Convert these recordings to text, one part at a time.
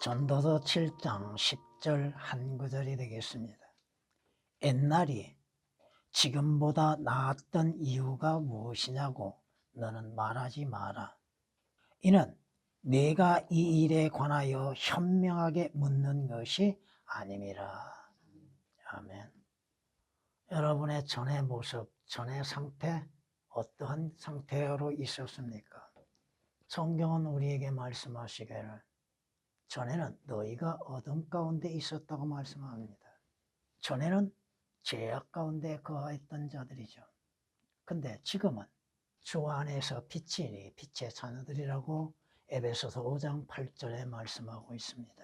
전도서 7장 10절 한 구절이 되겠습니다. 옛날이 지금보다 나았던 이유가 무엇이냐고 너는 말하지 마라. 이는 내가 이 일에 관하여 현명하게 묻는 것이 아님이라. 아멘. 여러분의 전의 모습, 전의 상태, 어떠한 상태로 있었습니까? 성경은 우리에게 말씀하시기를 전에는 너희가 어둠 가운데 있었다고 말씀합니다. 전에는 죄악 가운데 거하였던 자들이죠. 근데 지금은 주 안에서 빛이니 빛의 자녀들이라고 에베소서 5장 8절에 말씀하고 있습니다.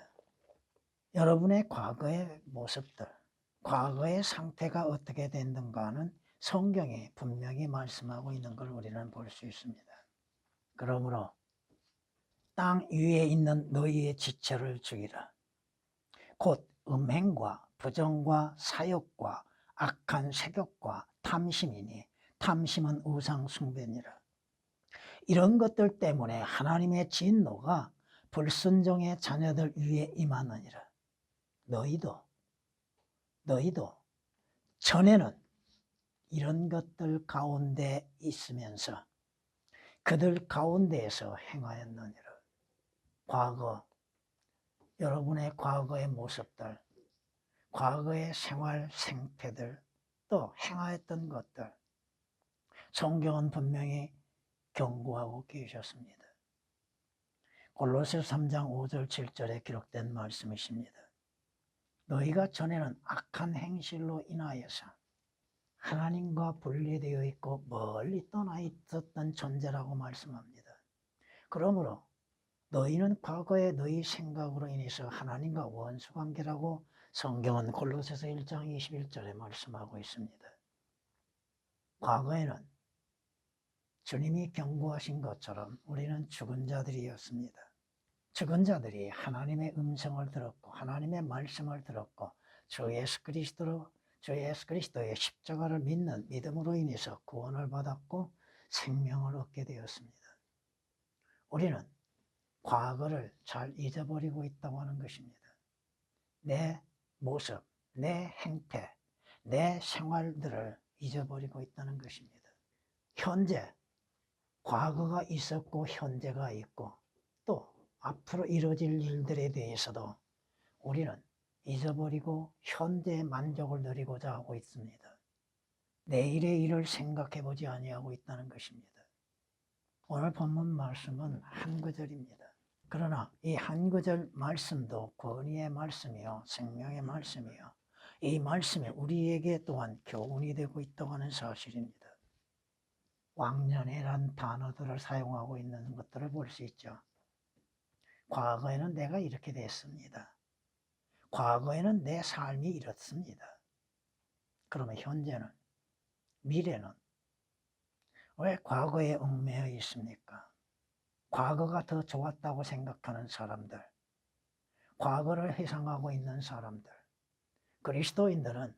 여러분의 과거의 모습들, 과거의 상태가 어떻게 됐는가는 성경이 분명히 말씀하고 있는 걸 우리는 볼 수 있습니다. 그러므로 땅 위에 있는 너희의 지체를 죽이라. 곧 음행과 부정과 사욕과 악한 색욕과 탐심이니 탐심은 우상 숭배니라. 이런 것들 때문에 하나님의 진노가 불순종의 자녀들 위에 임하느니라. 너희도 전에는 이런 것들 가운데 있으면서 그들 가운데에서 행하였느니라. 과거, 여러분의 과거의 모습들, 과거의 생활 생태들, 또 행하였던 것들, 성경은 분명히 경고하고 계셨습니다. 골로새 3장 5절 7절에 기록된 말씀이십니다. 너희가 전에는 악한 행실로 인하여서 하나님과 분리되어 있고 멀리 떠나 있었던 존재라고 말씀합니다. 그러므로 너희는 과거에 너희 생각으로 인해서 하나님과 원수관계라고 성경은 골로새서 1장 21절에 말씀하고 있습니다. 과거에는 주님이 경고하신 것처럼 우리는 죽은 자들이었습니다. 죽은 자들이 하나님의 음성을 들었고 하나님의 말씀을 들었고 주 예수 그리스도의 십자가를 믿는 믿음으로 인해서 구원을 받았고 생명을 얻게 되었습니다. 우리는 과거를 잘 잊어버리고 있다고 하는 것입니다. 내 모습, 내 행태, 내 생활들을 잊어버리고 있다는 것입니다. 현재, 과거가 있었고 현재가 있고 또 앞으로 이루어질 일들에 대해서도 우리는 잊어버리고 현재의 만족을 누리고자 하고 있습니다. 내일의 일을 생각해 보지 아니하고 있다는 것입니다. 오늘 본문 말씀은 한 구절입니다. 그러나 이 한 구절 말씀도 권위의 말씀이요 생명의 말씀이요 이 말씀이 우리에게 또한 교훈이 되고 있다고 하는 사실입니다. 왕년이란 단어들을 사용하고 있는 것들을 볼 수 있죠. 과거에는 내가 이렇게 됐습니다. 과거에는 내 삶이 이렇습니다. 그러면 현재는, 미래는 왜 과거에 얽매여 있습니까? 과거가 더 좋았다고 생각하는 사람들, 과거를 회상하고 있는 사람들, 그리스도인들은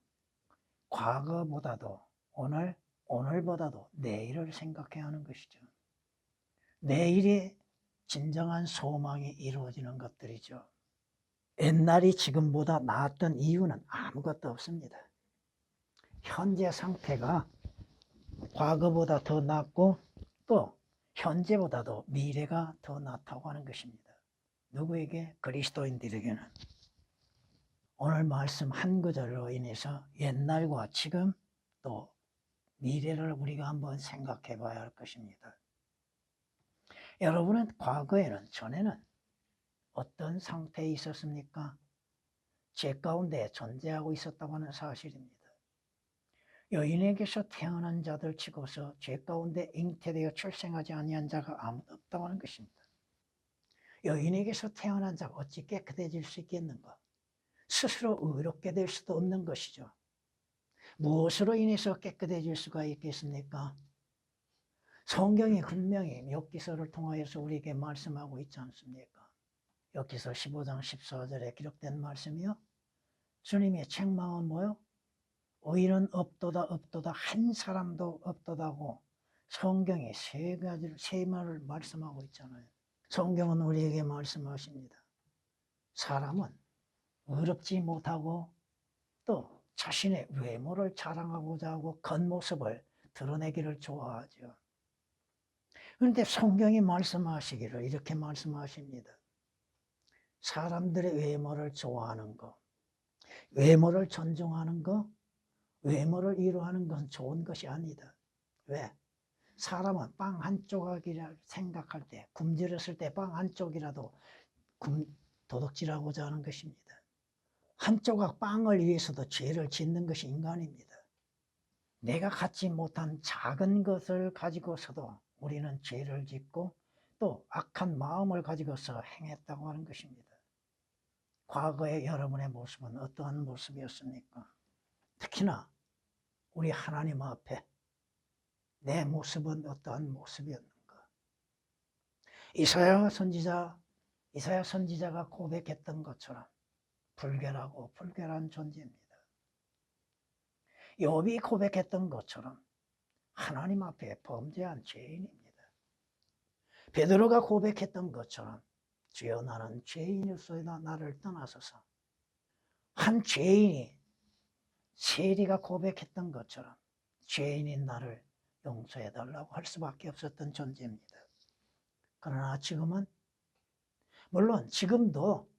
과거보다도 오늘보다도 내일을 생각해야 하는 것이죠. 내일이 진정한 소망이 이루어지는 것들이죠. 옛날이 지금보다 나았던 이유는 아무것도 없습니다. 현재 상태가 과거보다 더 낫고 또 현재보다도 미래가 더 낫다고 하는 것입니다. 누구에게? 그리스도인들에게는. 오늘 말씀 한 구절로 인해서 옛날과 지금 또 미래를 우리가 한번 생각해 봐야 할 것입니다. 여러분은 과거에는, 전에는 어떤 상태에 있었습니까? 죄 가운데 존재하고 있었다고 하는 사실입니다. 여인에게서 태어난 자들 치고서 죄 가운데 잉태되어 출생하지 아니한 자가 아무도 없다고 하는 것입니다. 여인에게서 태어난 자가 어찌 깨끗해질 수 있겠는가? 스스로 의롭게 될 수도 없는 것이죠. 무엇으로 인해서 깨끗해질 수가 있겠습니까? 성경이 분명히 욥기서를 통하여서 우리에게 말씀하고 있지 않습니까? 욥기서 15장 14절에 기록된 말씀이요. 주님의 책망은 뭐요? 의인은 없도다 한 사람도 없도다고 성경이 세 말을 말씀하고 있잖아요. 성경은 우리에게 말씀하십니다. 사람은 의롭지 못하고 또 자신의 외모를 자랑하고자 하고 겉모습을 드러내기를 좋아하죠. 그런데 성경이 말씀하시기를 이렇게 말씀하십니다. 사람들의 외모를 좋아하는 것, 외모를 존중하는 것, 외모를 이루하는 것은 좋은 것이 아니다. 왜? 사람은 빵 한 조각이라 생각할 때, 굶주렸을 때 빵 한 쪽이라도 도둑질하고자 하는 것입니다. 한 조각 빵을 위해서도 죄를 짓는 것이 인간입니다. 내가 갖지 못한 작은 것을 가지고서도 우리는 죄를 짓고 또 악한 마음을 가지고서 행했다고 하는 것입니다. 과거의 여러분의 모습은 어떠한 모습이었습니까? 특히나 우리 하나님 앞에 내 모습은 어떠한 모습이었는가? 이사야 선지자가 고백했던 것처럼 불결하고 불결한 존재입니다. 욥이 고백했던 것처럼 하나님 앞에 범죄한 죄인입니다. 베드로가 고백했던 것처럼 주여 나는 죄인이었소이다 나를 떠나소서. 한 죄인이 세리가 고백했던 것처럼 죄인인 나를 용서해달라고 할 수밖에 없었던 존재입니다. 그러나 지금은 물론 지금도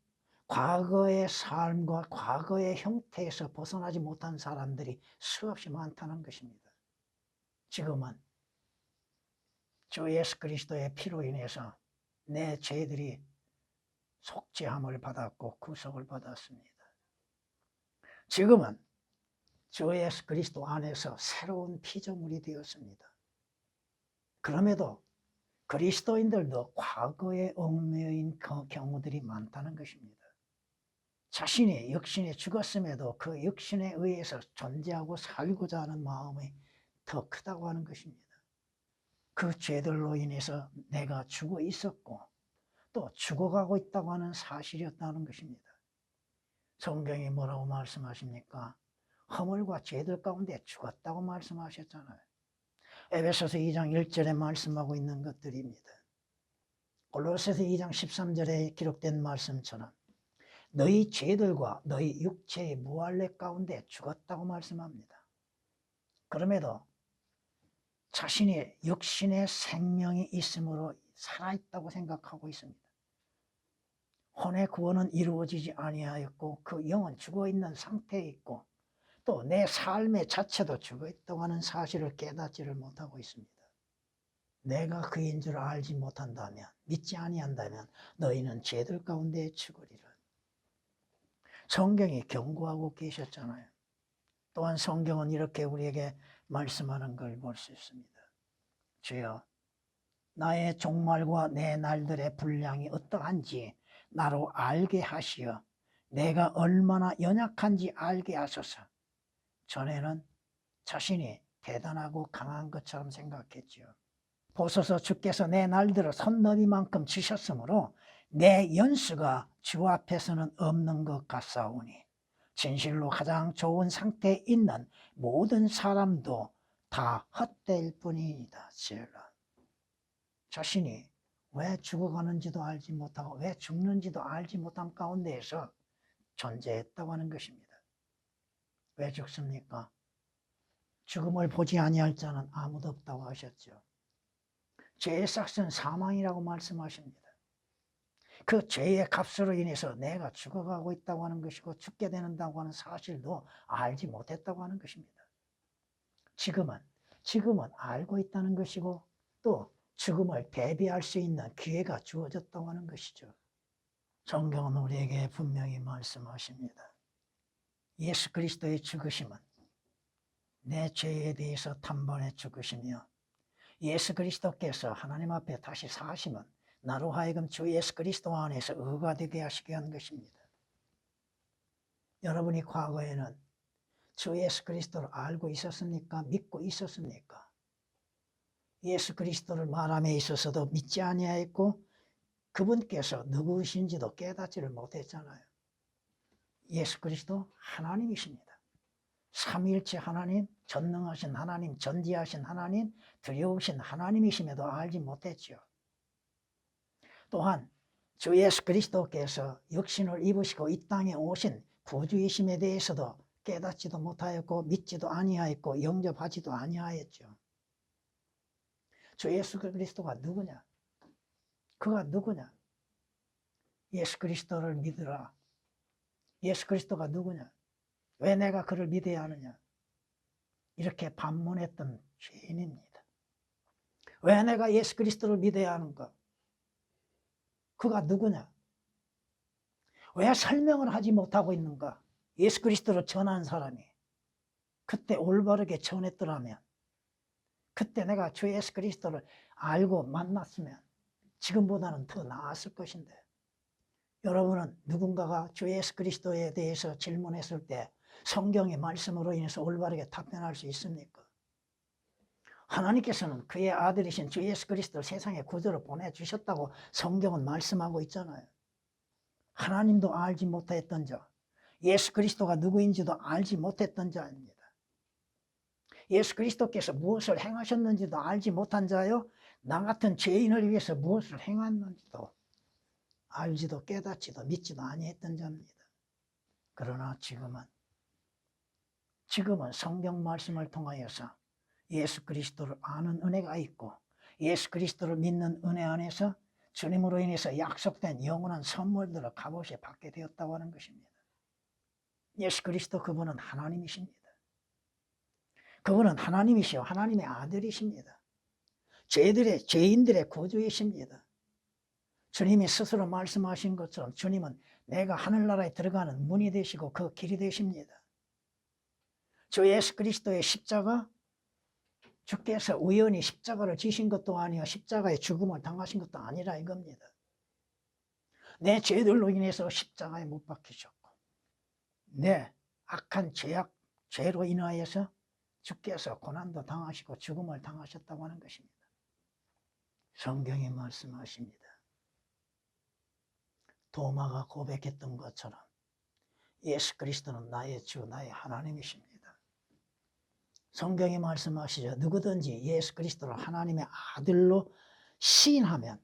과거의 삶과 과거의 형태에서 벗어나지 못한 사람들이 수없이 많다는 것입니다. 지금은 주 예수 그리스도의 피로 인해서 내 죄들이 속죄함을 받았고 구속을 받았습니다. 지금은 주 예수 그리스도 안에서 새로운 피조물이 되었습니다. 그럼에도 그리스도인들도 과거에 얽매인 경우들이 많다는 것입니다. 자신이 육신에 죽었음에도 그 육신에 의해서 존재하고 살고자 하는 마음이 더 크다고 하는 것입니다. 그 죄들로 인해서 내가 죽어 있었고 또 죽어가고 있다고 하는 사실이었다는 것입니다. 성경이 뭐라고 말씀하십니까? 허물과 죄들 가운데 죽었다고 말씀하셨잖아요. 에베소서 2장 1절에 말씀하고 있는 것들입니다. 골로새서 2장 13절에 기록된 말씀처럼 너희 죄들과 너희 육체의 무할례 가운데 죽었다고 말씀합니다. 그럼에도 자신의 육신의 생명이 있으므로 살아있다고 생각하고 있습니다. 혼의 구원은 이루어지지 아니하였고 그 영은 죽어있는 상태에 있고 또 내 삶의 자체도 죽어있다고 하는 사실을 깨닫지를 못하고 있습니다. 내가 그인 줄 알지 못한다면 믿지 아니한다면 너희는 죄들 가운데 죽으리라. 성경이 경고하고 계셨잖아요. 또한 성경은 이렇게 우리에게 말씀하는 걸 볼 수 있습니다. 주여 나의 종말과 내 날들의 분량이 어떠한지 나로 알게 하시어 내가 얼마나 연약한지 알게 하소서. 전에는 자신이 대단하고 강한 것처럼 생각했죠. 보소서 주께서 내 날들을 손너비만큼 주셨으므로 내 연수가 주 앞에서는 없는 것 같사오니 진실로 가장 좋은 상태에 있는 모든 사람도 다 헛될 뿐이다. 자신이 왜 죽어가는지도 알지 못하고 왜 죽는지도 알지 못한 가운데에서 존재했다고 하는 것입니다. 왜 죽습니까? 죽음을 보지 아니할 자는 아무도 없다고 하셨죠. 죄의 삭은 사망이라고 말씀하십니다. 그 죄의 값으로 인해서 내가 죽어가고 있다고 하는 것이고 죽게 되는다고 하는 사실도 알지 못했다고 하는 것입니다. 지금은 알고 있다는 것이고 또 죽음을 대비할 수 있는 기회가 주어졌다고 하는 것이죠. 성경은 우리에게 분명히 말씀하십니다. 예수 그리스도의 죽으심은 내 죄에 대해서 단번에 죽으시며 예수 그리스도께서 하나님 앞에 다시 사심은 나로 하여금 주 예수 그리스도 안에서 의가 되게 하시게 한 것입니다. 여러분이 과거에는 주 예수 그리스도를 알고 있었습니까? 믿고 있었습니까? 예수 그리스도를 말함에 있어서도 믿지 아니하였고 그분께서 누구신지도 깨닫지를 못했잖아요. 예수 그리스도 하나님이십니다. 삼위일체 하나님, 전능하신 하나님, 전지하신 하나님, 두려우신 하나님이심에도 알지 못했죠. 또한 주 예수 그리스도께서 육신을 입으시고 이 땅에 오신 구주이심에 대해서도 깨닫지도 못하였고 믿지도 아니하였고 영접하지도 아니하였죠. 주 예수 그리스도가 누구냐? 그가 누구냐? 예수 그리스도를 믿으라. 예수 그리스도가 누구냐? 왜 내가 그를 믿어야 하느냐? 이렇게 반문했던 죄인입니다. 왜 내가 예수 그리스도를 믿어야 하는가? 그가 누구냐? 왜 설명을 하지 못하고 있는가? 예수 그리스도를 전한 사람이 그때 올바르게 전했더라면, 그때 내가 주 예수 그리스도를 알고 만났으면 지금보다는 더 나았을 것인데, 여러분은 누군가가 주 예수 그리스도에 대해서 질문했을 때 성경의 말씀으로 인해서 올바르게 답변할 수 있습니까? 하나님께서는 그의 아들이신 주 예수 그리스도를 세상에 구주로 보내주셨다고 성경은 말씀하고 있잖아요. 하나님도 알지 못했던 자, 예수 그리스도가 누구인지도 알지 못했던 자입니다. 예수 그리스도께서 무엇을 행하셨는지도 알지 못한 자요, 나 같은 죄인을 위해서 무엇을 행했는지도 알지도 깨닫지도 믿지도 아니했던 자입니다. 그러나 지금은 성경 말씀을 통하여서 예수 그리스도를 아는 은혜가 있고 예수 그리스도를 믿는 은혜 안에서 주님으로 인해서 약속된 영원한 선물들을 값없이 받게 되었다고 하는 것입니다. 예수 그리스도 그분은 하나님이십니다. 그분은 하나님이시오 하나님의 아들이십니다. 죄인들의 구주이십니다. 주님이 스스로 말씀하신 것처럼 주님은 내가 하늘나라에 들어가는 문이 되시고 그 길이 되십니다. 주 예수 그리스도의 십자가, 주께서 우연히 십자가를 지신 것도 아니요 십자가의 죽음을 당하신 것도 아니라 이겁니다. 내 죄들로 인해서 십자가에 못 박히셨고 내 악한 죄로 인하여서 주께서 고난도 당하시고 죽음을 당하셨다고 하는 것입니다. 성경이 말씀하십니다. 도마가 고백했던 것처럼 예수 그리스도는 나의 주, 나의 하나님이십니다. 성경이 말씀하시죠. 누구든지 예수 그리스도를 하나님의 아들로 시인하면,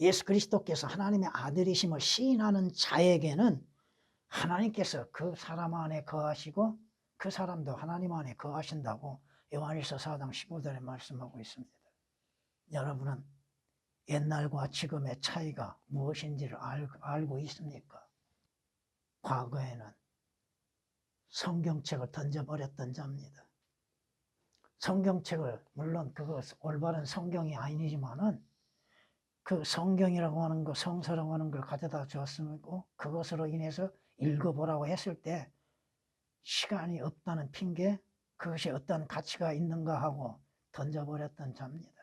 예수 그리스도께서 하나님의 아들이심을 시인하는 자에게는 하나님께서 그 사람 안에 거하시고 그 사람도 하나님 안에 거하신다고 요한일서 4장 15절에 말씀하고 있습니다. 여러분은 옛날과 지금의 차이가 무엇인지를 알고 있습니까? 과거에는 성경책을 던져버렸던 자입니다. 성경책을, 물론 그것 올바른 성경이 아니지만은 그 성경이라고 하는 거, 성서라고 하는 걸 가져다 주었으고 그것으로 인해서 읽어보라고 했을 때 시간이 없다는 핑계, 그것이 어떤 가치가 있는가 하고 던져버렸던 자입니다.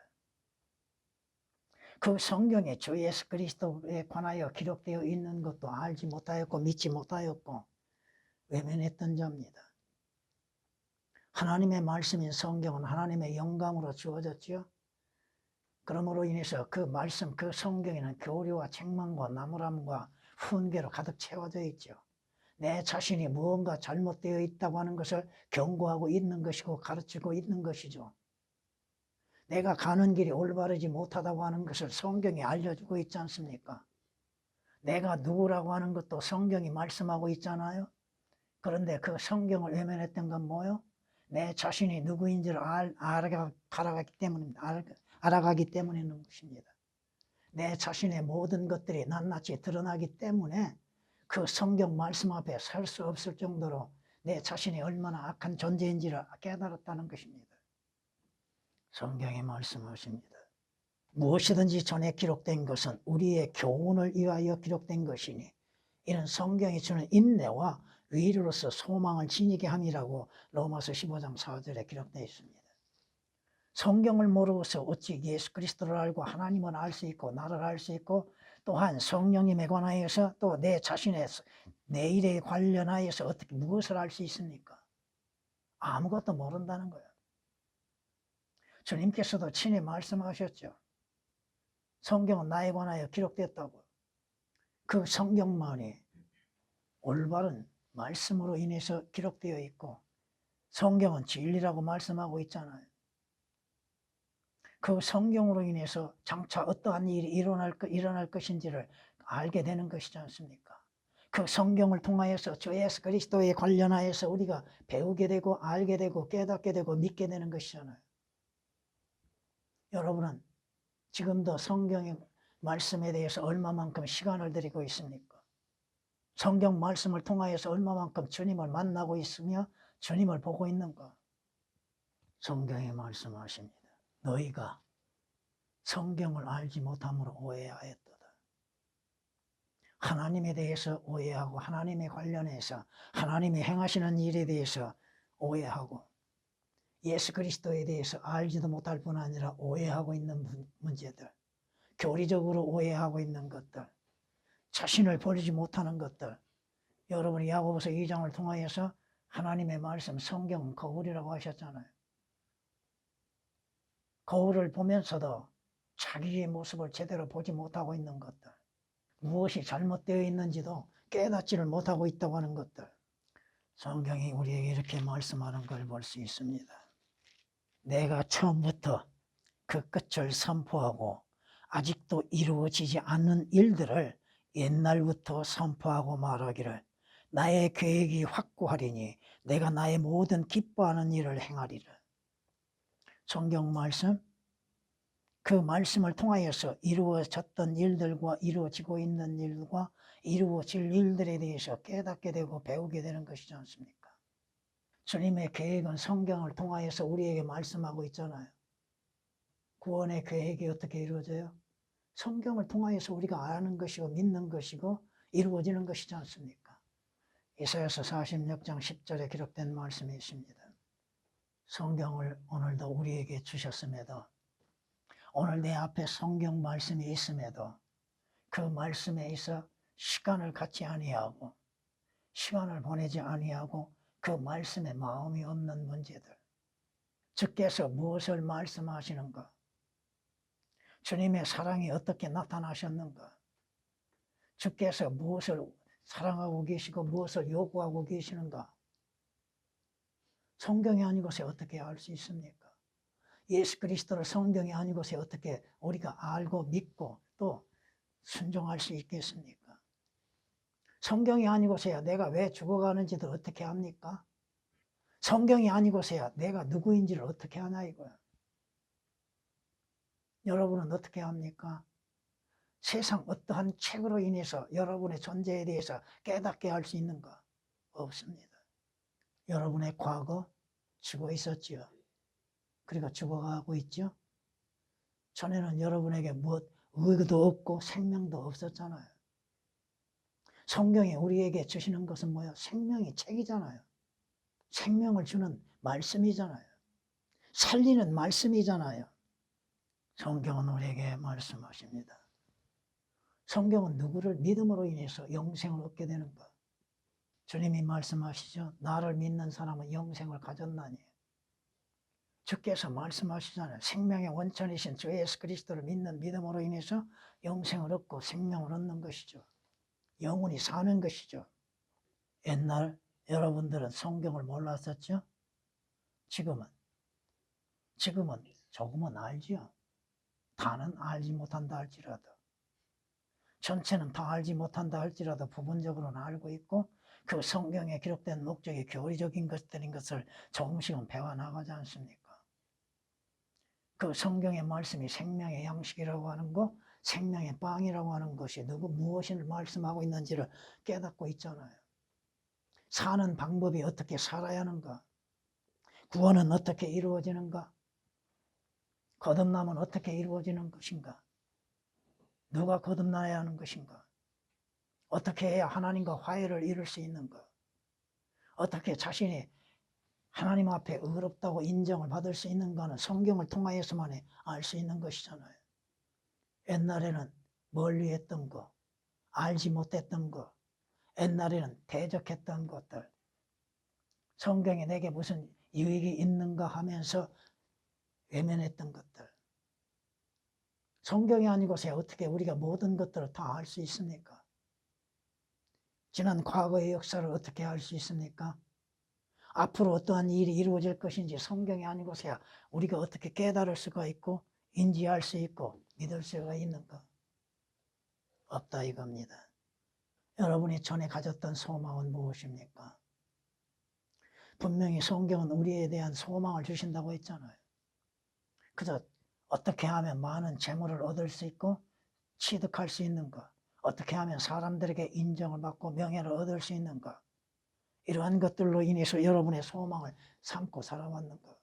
그 성경에 주 예수 그리스도에 관하여 기록되어 있는 것도 알지 못하였고 믿지 못하였고 외면했던 자입니다. 하나님의 말씀인 성경은 하나님의 영감으로 주어졌지요. 그러므로 인해서 그 말씀, 그 성경에는 교리와 책망과 나무람과 훈계로 가득 채워져 있죠. 내 자신이 무언가 잘못되어 있다고 하는 것을 경고하고 있는 것이고 가르치고 있는 것이죠. 내가 가는 길이 올바르지 못하다고 하는 것을 성경이 알려주고 있지 않습니까? 내가 누구라고 하는 것도 성경이 말씀하고 있잖아요. 그런데 그 성경을 외면했던 건 뭐예요? 내 자신이 누구인지를 알아가기 때문인 것입니다. 내 자신의 모든 것들이 낱낱이 드러나기 때문에 그 성경 말씀 앞에 설 수 없을 정도로 내 자신이 얼마나 악한 존재인지를 깨달았다는 것입니다. 성경이 말씀하십니다. 무엇이든지 전에 기록된 것은 우리의 교훈을 위하여 기록된 것이니 이는 성경이 주는 인내와 위로로서 소망을 지니게 함이라고 로마서 15장 4절에 기록되어 있습니다. 성경을 모르고서 어찌 예수 그리스도를 알고 하나님을 알 수 있고 나를 알 수 있고 또한 성령님에 관하여서 또 내 자신의 내일에 관련하여서 어떻게 무엇을 알 수 있습니까? 아무것도 모른다는 거예요. 주님께서도 친히 말씀하셨죠. 성경은 나에 관하여 기록됐다고. 그 성경만이 올바른 말씀으로 인해서 기록되어 있고 성경은 진리라고 말씀하고 있잖아요. 그 성경으로 인해서 장차 어떠한 일이 일어날 것인지를 알게 되는 것이지 않습니까? 그 성경을 통하여서 주 예수 그리스도에 관련하여서 우리가 배우게 되고 알게 되고 깨닫게 되고 믿게 되는 것이잖아요. 여러분은 지금도 성경의 말씀에 대해서 얼마만큼 시간을 들이고 있습니까? 성경 말씀을 통하여서 얼마만큼 주님을 만나고 있으며 주님을 보고 있는가? 성경에 말씀하십니다. 너희가 성경을 알지 못함으로 오해하였도다. 하나님에 대해서 오해하고 하나님에 관련해서 하나님이 행하시는 일에 대해서 오해하고 예수 그리스도에 대해서 알지도 못할 뿐 아니라 오해하고 있는 문제들, 교리적으로 오해하고 있는 것들, 자신을 버리지 못하는 것들. 여러분이 야고보서 2장을 통하여서 하나님의 말씀, 성경은 거울이라고 하셨잖아요. 거울을 보면서도 자기의 모습을 제대로 보지 못하고 있는 것들, 무엇이 잘못되어 있는지도 깨닫지를 못하고 있다고 하는 것들, 성경이 우리에게 이렇게 말씀하는 걸 볼 수 있습니다. 내가 처음부터 그 끝을 선포하고 아직도 이루어지지 않는 일들을 옛날부터 선포하고 말하기를 나의 계획이 확고하리니 내가 나의 모든 기뻐하는 일을 행하리라. 성경 말씀, 그 말씀을 통하여서 이루어졌던 일들과 이루어지고 있는 일과 이루어질 일들에 대해서 깨닫게 되고 배우게 되는 것이지 않습니까? 주님의 계획은 성경을 통하여서 우리에게 말씀하고 있잖아요. 구원의 계획이 어떻게 이루어져요? 성경을 통하여서 우리가 아는 것이고 믿는 것이고 이루어지는 것이지 않습니까? 이사야서 46장 10절에 기록된 말씀이 있습니다. 성경을 오늘도 우리에게 주셨음에도, 오늘 내 앞에 성경 말씀이 있음에도 그 말씀에 있어 시간을 갖지 아니하고 시간을 보내지 아니하고 그 말씀에 마음이 없는 문제들, 주께서 무엇을 말씀하시는가? 주님의 사랑이 어떻게 나타나셨는가? 주께서 무엇을 사랑하고 계시고 무엇을 요구하고 계시는가? 성경이 아닌 것에 어떻게 알 수 있습니까? 예수 그리스도를 성경이 아닌 것에 어떻게 우리가 알고 믿고 또 순종할 수 있겠습니까? 성경이 아니고서야 내가 왜 죽어가는지도 어떻게 합니까? 성경이 아니고서야 내가 누구인지를 어떻게 하냐 이거야. 여러분은 어떻게 합니까? 세상 어떠한 책으로 인해서 여러분의 존재에 대해서 깨닫게 할 수 있는가? 없습니다. 여러분의 과거 죽어 있었지요. 그리고 죽어가고 있죠. 전에는 여러분에게 무엇 의도 없고 생명도 없었잖아요. 성경이 우리에게 주시는 것은 뭐예요? 생명의 책이잖아요. 생명을 주는 말씀이잖아요. 살리는 말씀이잖아요. 성경은 우리에게 말씀하십니다. 성경은 누구를 믿음으로 인해서 영생을 얻게 되는가? 주님이 말씀하시죠. 나를 믿는 사람은 영생을 가졌나니. 주께서 말씀하시잖아요. 생명의 원천이신 주 예수 그리스도를 믿는 믿음으로 인해서 영생을 얻고 생명을 얻는 것이죠. 영원히 사는 것이죠. 옛날 여러분들은 성경을 몰랐었죠? 지금은 조금은 알지요. 다는 알지 못한다 할지라도, 전체는 다 알지 못한다 할지라도 부분적으로는 알고 있고 그 성경에 기록된 목적이 교리적인 것들인 것을 조금씩은 배워나가지 않습니까? 그 성경의 말씀이 생명의 양식이라고 하는 거, 생명의 빵이라고 하는 것이 무엇을 말씀하고 있는지를 깨닫고 있잖아요. 사는 방법이 어떻게 살아야 하는가? 구원은 어떻게 이루어지는가? 거듭남은 어떻게 이루어지는 것인가? 누가 거듭나야 하는 것인가? 어떻게 해야 하나님과 화해를 이룰 수 있는가? 어떻게 자신이 하나님 앞에 의롭다고 인정을 받을 수 있는가는 성경을 통하여서만 알 수 있는 것이잖아요. 옛날에는 멀리 했던 거, 알지 못했던 거, 옛날에는 대적했던 것들, 성경에 내게 무슨 유익이 있는가 하면서 외면했던 것들, 성경이 아니고서야 어떻게 우리가 모든 것들을 다 알 수 있습니까? 지난 과거의 역사를 어떻게 알 수 있습니까? 앞으로 어떠한 일이 이루어질 것인지 성경이 아니고서야 우리가 어떻게 깨달을 수가 있고 인지할 수 있고 믿을 수가 있는가? 없다 이겁니다. 여러분이 전에 가졌던 소망은 무엇입니까? 분명히 성경은 우리에 대한 소망을 주신다고 했잖아요. 그저 어떻게 하면 많은 재물을 얻을 수 있고 취득할 수 있는가? 어떻게 하면 사람들에게 인정을 받고 명예를 얻을 수 있는가? 이러한 것들로 인해서 여러분의 소망을 삼고 살아왔는가?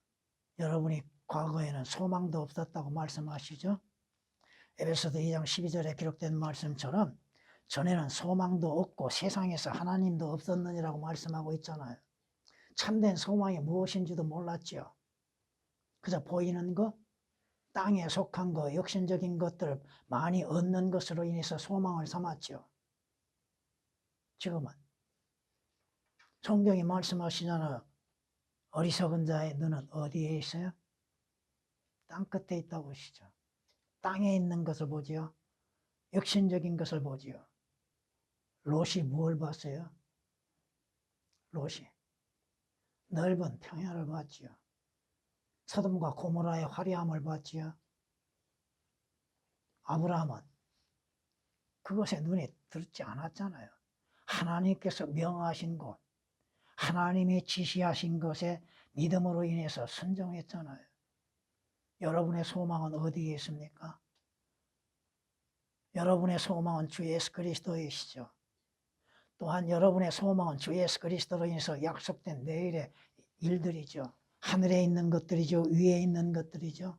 여러분이 과거에는 소망도 없었다고 말씀하시죠? 에베소서 2장 12절에 기록된 말씀처럼 전에는 소망도 없고 세상에서 하나님도 없었느니라고 말씀하고 있잖아요. 참된 소망이 무엇인지도 몰랐죠. 그저 보이는 것, 땅에 속한 것, 육신적인 것들을 많이 얻는 것으로 인해서 소망을 삼았죠. 지금은 성경이 말씀하시잖아요. 어리석은 자의 눈은 어디에 있어요? 땅 끝에 있다고 하시죠. 땅에 있는 것을 보지요. 육신적인 것을 보지요. 롯이 뭘 봤어요? 롯이 넓은 평야를 봤지요. 소돔과 고모라의 화려함을 봤지요. 아브라함은 그것에 눈이 들지 않았잖아요. 하나님께서 명하신 곳, 하나님이 지시하신 것에 믿음으로 인해서 순종했잖아요. 여러분의 소망은 어디에 있습니까? 여러분의 소망은 주 예수 그리스도이시죠. 또한 여러분의 소망은 주 예수 그리스도로 인해서 약속된 내일의 일들이죠. 하늘에 있는 것들이죠. 위에 있는 것들이죠.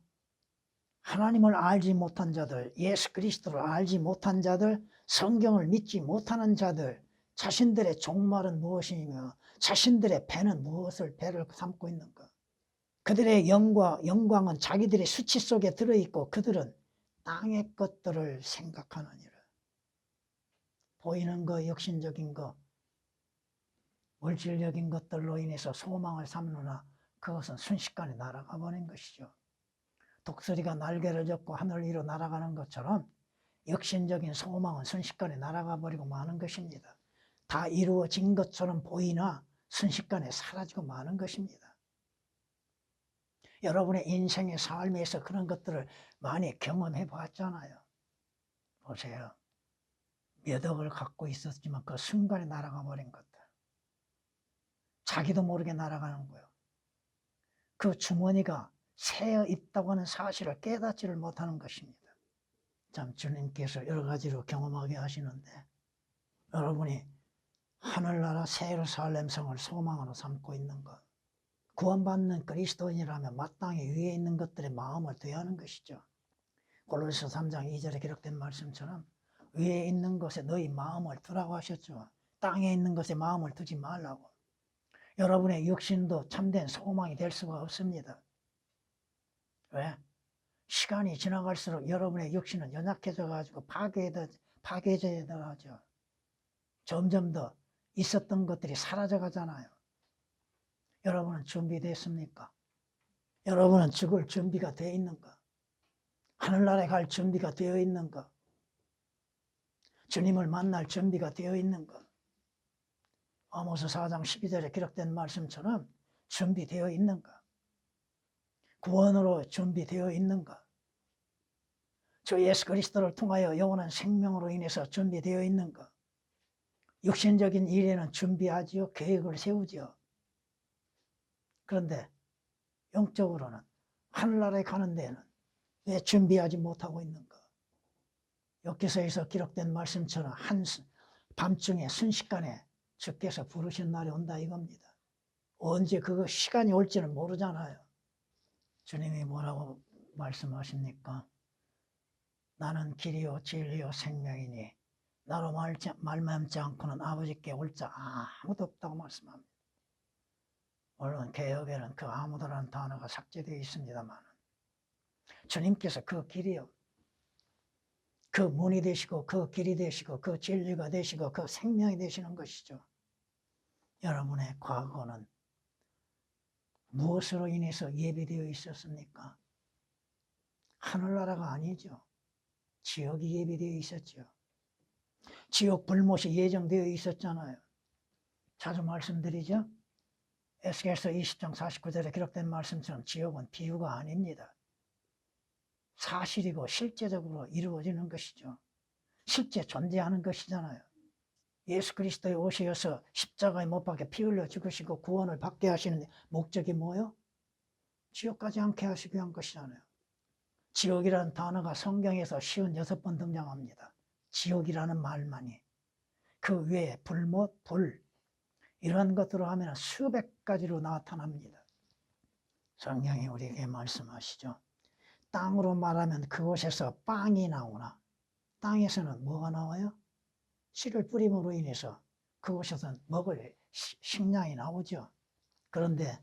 하나님을 알지 못한 자들, 예수 그리스도를 알지 못한 자들, 성경을 믿지 못하는 자들, 자신들의 종말은 무엇이며 자신들의 배는 무엇을 배를 삼고 있는가? 그들의 영광은 자기들의 수치 속에 들어있고 그들은 땅의 것들을 생각하느니라. 보이는 것, 육신적인 것, 물질적인 것들로 인해서 소망을 삼느나 그것은 순식간에 날아가 버린 것이죠. 독수리가 날개를 접고 하늘 위로 날아가는 것처럼 육신적인 소망은 순식간에 날아가 버리고 마는 것입니다. 다 이루어진 것처럼 보이나 순식간에 사라지고 마는 것입니다. 여러분의 인생의 삶에서 그런 것들을 많이 경험해 봤잖아요. 보세요. 몇 억을 갖고 있었지만 그 순간에 날아가 버린 것들. 자기도 모르게 날아가는 거예요. 그 주머니가 새어 있다고 하는 사실을 깨닫지를 못하는 것입니다. 참 주님께서 여러 가지로 경험하게 하시는데 여러분이 하늘나라 새 예루살렘 성을 소망으로 삼고 있는 것, 구원받는 그리스도인이라면 마땅히 위에 있는 것들에 마음을 둬야 하는 것이죠. 골로새서 3장 2절에 기록된 말씀처럼 위에 있는 것에 너희 마음을 두라고 하셨죠. 땅에 있는 것에 마음을 두지 말라고. 여러분의 육신도 참된 소망이 될 수가 없습니다. 왜? 시간이 지나갈수록 여러분의 육신은 연약해져 가지고 파괴져야 하죠. 점점 더 있었던 것들이 사라져 가잖아요. 여러분은 준비됐습니까? 여러분은 죽을 준비가 되어 있는가? 하늘나라에 갈 준비가 되어 있는가? 주님을 만날 준비가 되어 있는가? 아모스 4장 12절에 기록된 말씀처럼 준비되어 있는가? 구원으로 준비되어 있는가? 주 예수 그리스도를 통하여 영원한 생명으로 인해서 준비되어 있는가? 육신적인 일에는 준비하지요. 계획을 세우지요. 그런데 영적으로는 하늘나라에 가는 데는 왜 준비하지 못하고 있는가? 욥기서에서 기록된 말씀처럼 밤중에 순식간에 주께서 부르신 날이 온다 이겁니다. 언제 그거 시간이 올지는 모르잖아요. 주님이 뭐라고 말씀하십니까? 나는 길이요 진리요 생명이니 나로 말미암지 않고는 아버지께 올 자 아무도 없다고 말씀합니다. 물론 개혁에는 그 아무도라는 단어가 삭제되어 있습니다만 주님께서 그 길이요, 그 문이 되시고 그 길이 되시고 그 진리가 되시고 그 생명이 되시는 것이죠. 여러분의 과거는 무엇으로 인해서 예비되어 있었습니까? 하늘나라가 아니죠. 지옥이 예비되어 있었죠. 지옥 불못이 예정되어 있었잖아요. 자주 말씀드리죠. 에스겔서 20장 49절에 기록된 말씀처럼 지옥은 비유가 아닙니다. 사실이고 실제적으로 이루어지는 것이죠. 실제 존재하는 것이잖아요. 예수 그리스도의 오셔서 십자가에 못 박혀 피 흘려 죽으시고 구원을 받게 하시는 목적이 뭐예요? 지옥 가지 않게 하시기 위한 것이잖아요. 지옥이라는 단어가 성경에서 56번 등장합니다. 지옥이라는 말만이. 그 외에 불못, 불 이런 것들로 하면 수백 가지로 나타납니다. 성경이 우리에게 말씀하시죠. 땅으로 말하면 그곳에서 빵이 나오나 땅에서는 뭐가 나와요? 씨를 뿌림으로 인해서 그곳에서는 먹을 식량이 나오죠. 그런데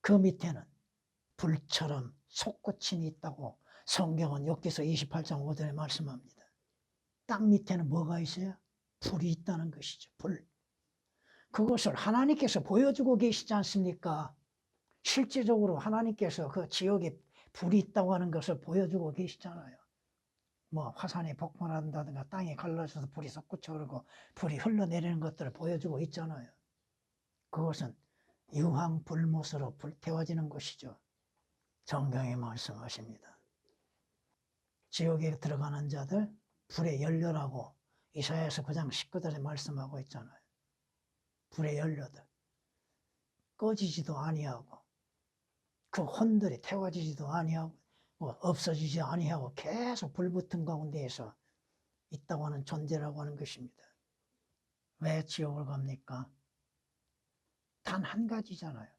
그 밑에는 불처럼 솟구침이 있다고 성경은 욥기서 28장 5절에 말씀합니다. 땅 밑에는 뭐가 있어요? 불이 있다는 것이죠. 불. 그것을 하나님께서 보여주고 계시지 않습니까? 실제적으로 하나님께서 그 지옥에 불이 있다고 하는 것을 보여주고 계시잖아요. 뭐 화산이 폭발한다든가 땅이 갈라져서 불이 솟구쳐 오르고 불이 흘러내리는 것들을 보여주고 있잖아요. 그것은 유황불못으로 불태워지는 것이죠. 성경에 말씀하십니다. 지옥에 들어가는 자들 불에 열려라고 이사야서 9장 19절에 말씀하고 있잖아요. 불에 열려들 꺼지지도 아니하고 그 혼들이 태워지지도 아니하고 없어지지 아니하고 계속 불붙은 가운데에서 있다고 하는 존재라고 하는 것입니다. 왜 지옥을 갑니까? 단 한 가지잖아요.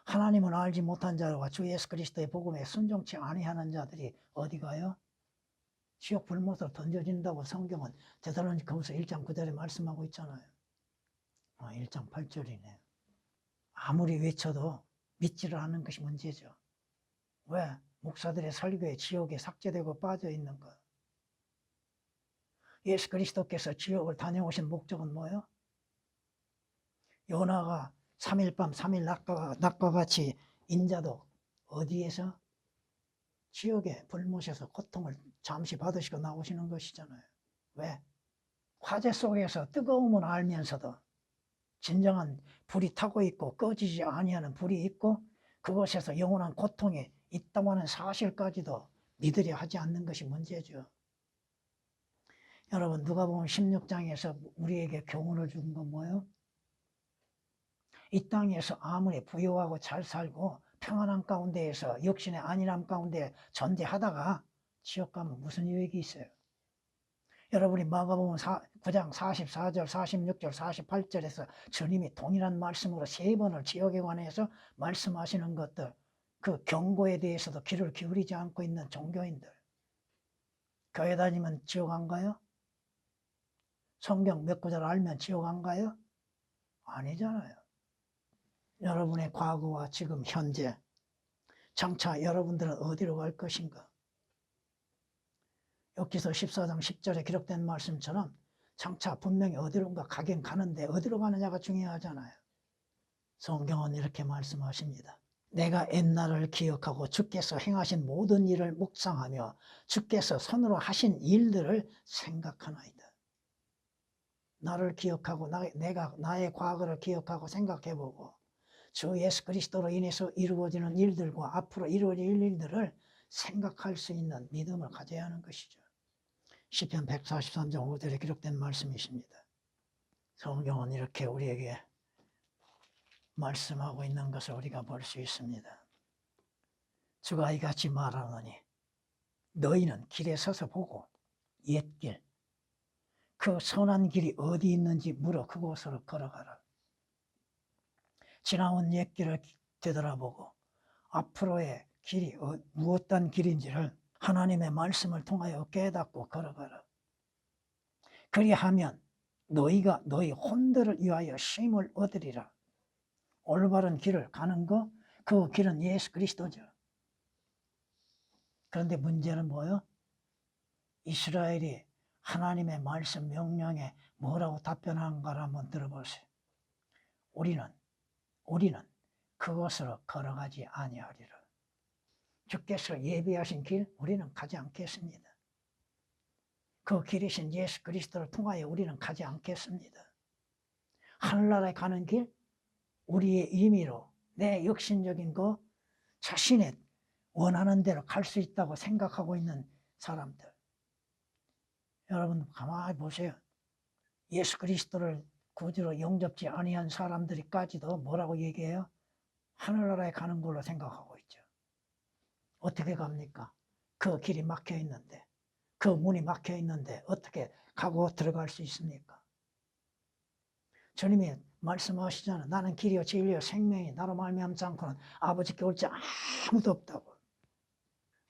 하나님을 알지 못한 자와 주 예수 그리스도의 복음에 순종치 아니하는 자들이 어디 가요? 지옥 불못으로 던져진다고 성경은 데살로니가후서 1장 9절에 말씀하고 있잖아요. 1장 8절이네요. 아무리 외쳐도 믿지를 않는 것이 문제죠. 왜? 목사들의 설교에 지옥에 삭제되고 빠져 있는 것. 예수 그리스도께서 지옥을 다녀오신 목적은 뭐예요? 요나가 3일 밤 3일 낮과 같이 인자도 어디에서? 지옥의 불못에서 고통을 잠시 받으시고 나오시는 것이잖아요. 왜? 화재 속에서 뜨거움을 알면서도 진정한 불이 타고 있고 꺼지지 아니하는 불이 있고 그것에서 영원한 고통이 있다고 하는 사실까지도 믿으려 하지 않는 것이 문제죠. 여러분 누가복음 16장에서 우리에게 교훈을 준 건 뭐예요? 이 땅에서 아무리 부유하고 잘 살고 평안한 가운데에서 육신의 안일함 가운데 존재하다가 지옥 가면 무슨 유익이 있어요? 여러분이 마가복음 9장 44절, 46절, 48절에서 주님이 동일한 말씀으로 3번을 지옥에 관해서 말씀하시는 것들, 그 경고에 대해서도 귀를 기울이지 않고 있는 종교인들. 교회 다니면 지옥 안 가요? 성경 몇 구절 알면 지옥 안 가요? 아니잖아요. 여러분의 과거와 지금 현재 장차 여러분들은 어디로 갈 것인가? 욥기서 14장 10절에 기록된 말씀처럼 장차 분명히 어디론가 가긴 가는데 어디로 가느냐가 중요하잖아요. 성경은 이렇게 말씀하십니다. 내가 옛날을 기억하고 주께서 행하신 모든 일을 묵상하며 주께서 손으로 하신 일들을 생각하나이다. 나를 기억하고 내가 나의 과거를 기억하고 생각해보고 주 예수 그리스도로 인해서 이루어지는 일들과 앞으로 이루어질 일들을 생각할 수 있는 믿음을 가져야 하는 것이죠. 시편 143장 5절에 기록된 말씀이십니다. 성경은 이렇게 우리에게 말씀하고 있는 것을 우리가 볼 수 있습니다. 주가 이같이 말하노니 너희는 길에 서서 보고 옛길 그 선한 길이 어디 있는지 물어 그곳으로 걸어가라. 지나온 옛길을 되돌아보고 앞으로의 길이 무엇단 길인지를 하나님의 말씀을 통하여 깨닫고 걸어가라. 그리하면 너희가 너희 혼들을 위하여 쉼을 얻으리라. 올바른 길을 가는 거, 그 길은 예수 그리스도죠. 그런데 문제는 뭐예요? 이스라엘이 하나님의 말씀 명령에 뭐라고 답변한가를 한번 들어보세요. 우리는 그것으로 걸어가지 아니하리라. 주께서 예비하신 길 우리는 가지 않겠습니다. 그 길이신 예수 그리스도를 통하여 우리는 가지 않겠습니다. 하늘나라에 가는 길 우리의 임의로 내 육신적인 거 자신의 원하는 대로 갈 수 있다고 생각하고 있는 사람들. 여러분 가만히 보세요. 예수 그리스도를 구주로 영접지 아니한 사람들이까지도 뭐라고 얘기해요? 하늘나라에 가는 걸로 생각하고 있죠. 어떻게 갑니까? 그 길이 막혀 있는데, 그 문이 막혀 있는데 어떻게 가고 들어갈 수 있습니까? 주님이 말씀하시잖아요. 나는 길이요 진리요 생명이 나로 말미암지 않고는 아버지께 올 자 아무도 없다고.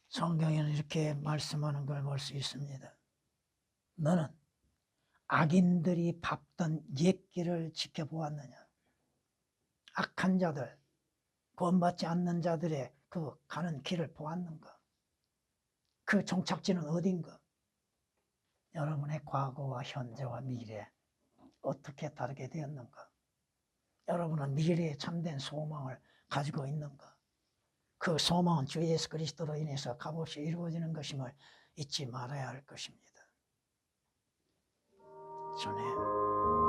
성경에는 이렇게 말씀하는 걸 볼 수 있습니다. 너는 악인들이 밟던 옛길을 지켜보았느냐? 악한 자들, 구원받지 않는 자들의 그 가는 길을 보았는가? 그 종착지는 어딘가? 여러분의 과거와 현재와 미래 어떻게 다르게 되었는가? 여러분은 미래에 참된 소망을 가지고 있는가? 그 소망은 주 예수 그리스도로 인해서 값없이 이루어지는 것임을 잊지 말아야 할 것입니다. 전에